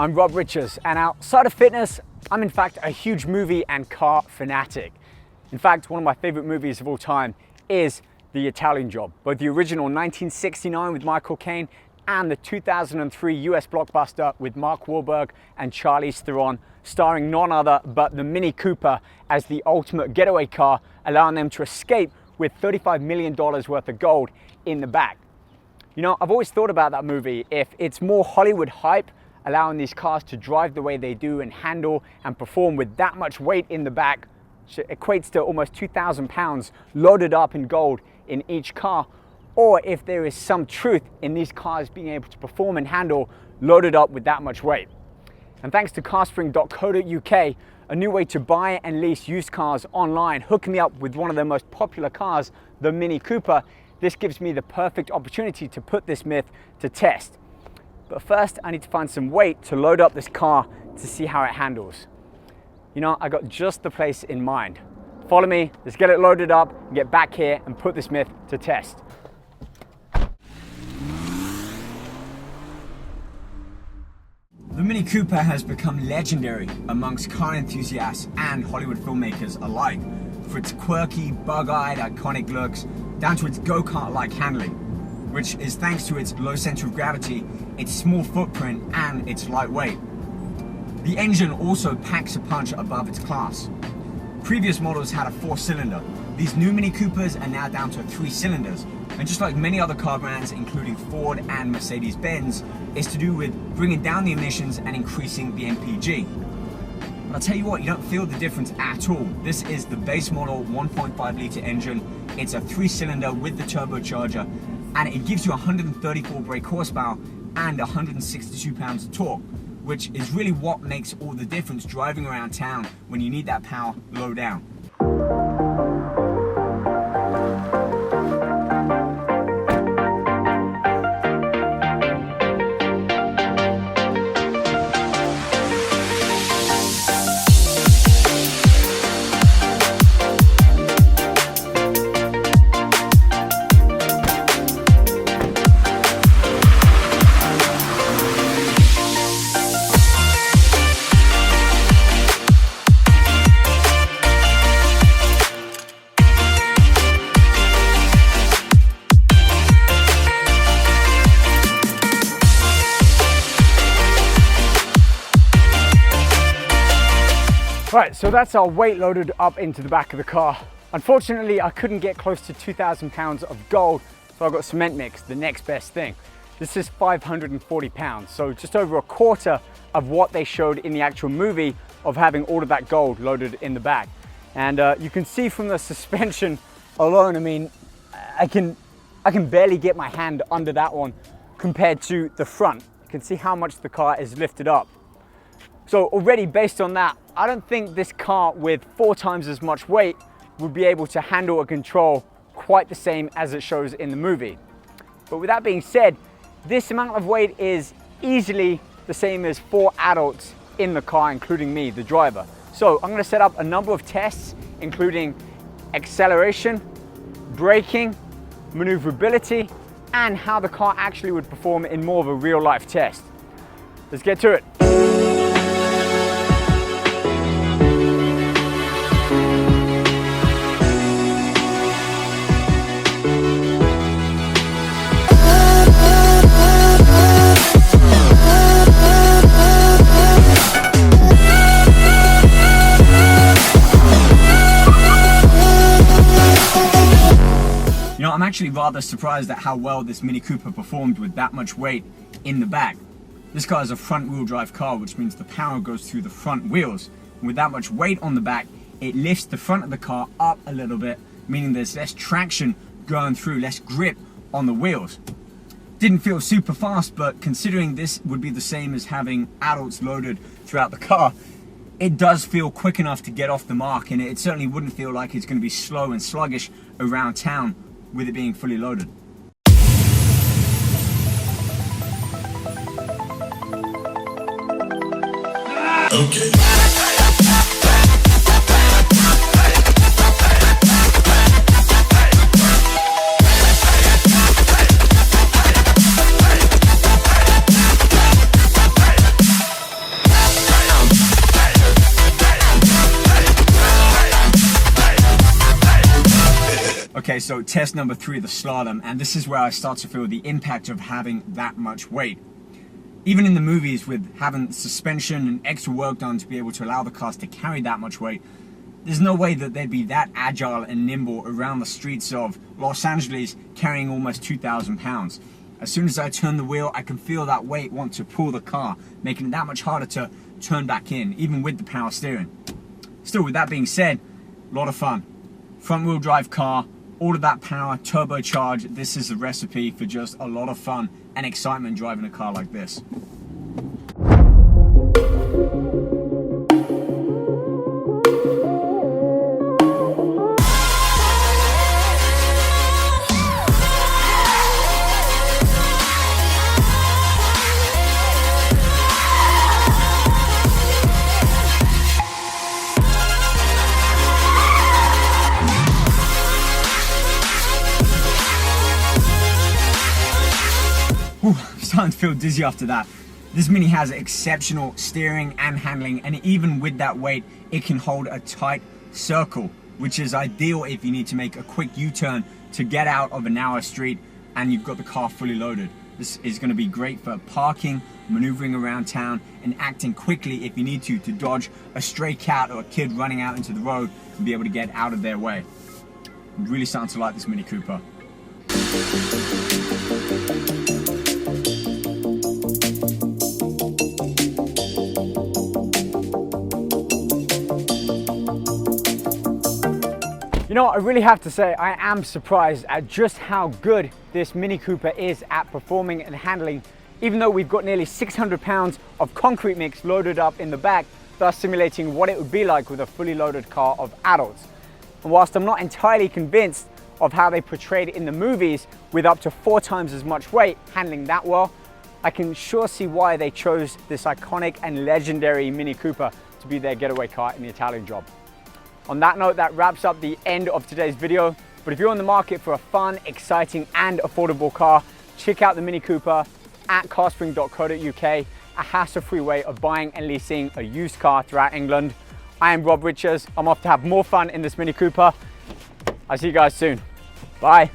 I'm Rob Richards, and outside of fitness, I'm in fact a huge movie and car fanatic. In fact, one of my favorite movies of all time is The Italian Job, both the original 1969 with Michael Caine and the 2003 US blockbuster with Mark Wahlberg and Charlize Theron, starring none other but the Mini Cooper as the ultimate getaway car, allowing them to escape with $35 million worth of gold in the back. You know, I've always thought about that movie. If it's more Hollywood hype, allowing these cars to drive the way they do and handle and perform with that much weight in the back, which equates to almost 2,000 pounds loaded up in gold in each car, or if there is some truth in these cars being able to perform and handle loaded up with that much weight. And thanks to carspring.co.uk, a new way to buy and lease used cars online, hooking me up with one of their most popular cars, the Mini Cooper, this gives me the perfect opportunity to put this myth to test. But first, I need to find some weight to load up this car to see how it handles. You know, I got just the place in mind. Follow me, let's get it loaded up, and get back here and put this myth to test. The Mini Cooper has become legendary amongst car enthusiasts and Hollywood filmmakers alike for its quirky, bug-eyed, iconic looks, down to its go-kart-like handling, which is thanks to its low center of gravity, its small footprint, and its lightweight. The engine also packs a punch above its class. Previous models had a 4-cylinder. These new Mini Coopers are now down to 3 cylinders. And just like many other car brands, including Ford and Mercedes-Benz, it's to do with bringing down the emissions and increasing the MPG. But I'll tell you what, you don't feel the difference at all. This is the base model 1.5 litre engine. It's a 3-cylinder with the turbocharger, and it gives you 134 brake horsepower and 162 pounds of torque, which is really what makes all the difference driving around town when you need that power low down. Right, so that's our weight loaded up into the back of the car. Unfortunately, I couldn't get close to 2,000 pounds of gold, so I got cement mix, the next best thing. This is 540 pounds, so just over a quarter of what they showed in the actual movie of having all of that gold loaded in the back. And you can see from the suspension alone, I mean, I can barely get my hand under that one compared to the front. You can see how much the car is lifted up. So already based on that, I don't think this car with 4 times as much weight would be able to handle or control quite the same as it shows in the movie. But with that being said, this amount of weight is easily the same as 4 adults in the car, including me, the driver. So I'm gonna set up a number of tests, including acceleration, braking, maneuverability, and how the car actually would perform in more of a real life test. Let's get to it. You know, I'm actually rather surprised at how well this Mini Cooper performed with that much weight in the back. This car is a front wheel drive car, which means the power goes through the front wheels. And with that much weight on the back, it lifts the front of the car up a little bit, meaning there's less traction going through, less grip on the wheels. Didn't feel super fast, but considering this would be the same as having adults loaded throughout the car, it does feel quick enough to get off the mark, and it certainly wouldn't feel like it's going to be slow and sluggish around town with it being fully loaded. Okay. Okay, so test number 3, the slalom, and this is where I start to feel the impact of having that much weight. Even in the movies, with having suspension and extra work done to be able to allow the cars to carry that much weight, there's no way that they'd be that agile and nimble around the streets of Los Angeles carrying almost 2,000 pounds. As soon as I turn the wheel, I can feel that weight want to pull the car, making it that much harder to turn back in, even with the power steering. Still, with that being said, a lot of fun. Front wheel drive car, all of that power, turbocharged. This is a recipe for just a lot of fun and excitement driving a car like this. Ooh, I'm starting to feel dizzy after that. This Mini has exceptional steering and handling, and even with that weight, it can hold a tight circle, which is ideal if you need to make a quick U-turn to get out of a narrow street and you've got the car fully loaded. This is going to be great for parking, maneuvering around town, and acting quickly if you need to dodge a stray cat or a kid running out into the road and be able to get out of their way. I'm really starting to like this Mini Cooper. You know what, I really have to say, I am surprised at just how good this Mini Cooper is at performing and handling, even though we've got nearly 600 pounds of concrete mix loaded up in the back, thus simulating what it would be like with a fully loaded car of adults. And whilst I'm not entirely convinced of how they portrayed it in the movies with up to 4 times as much weight handling that well, I can sure see why they chose this iconic and legendary Mini Cooper to be their getaway car in the Italian Job. On that note, that wraps up the end of today's video. But if you're on the market for a fun, exciting and affordable car, check out the Mini Cooper at carspring.co.uk, a hassle-free way of buying and leasing a used car throughout England. I am Rob Richards. I'm off to have more fun in this Mini Cooper. I'll see you guys soon. Bye.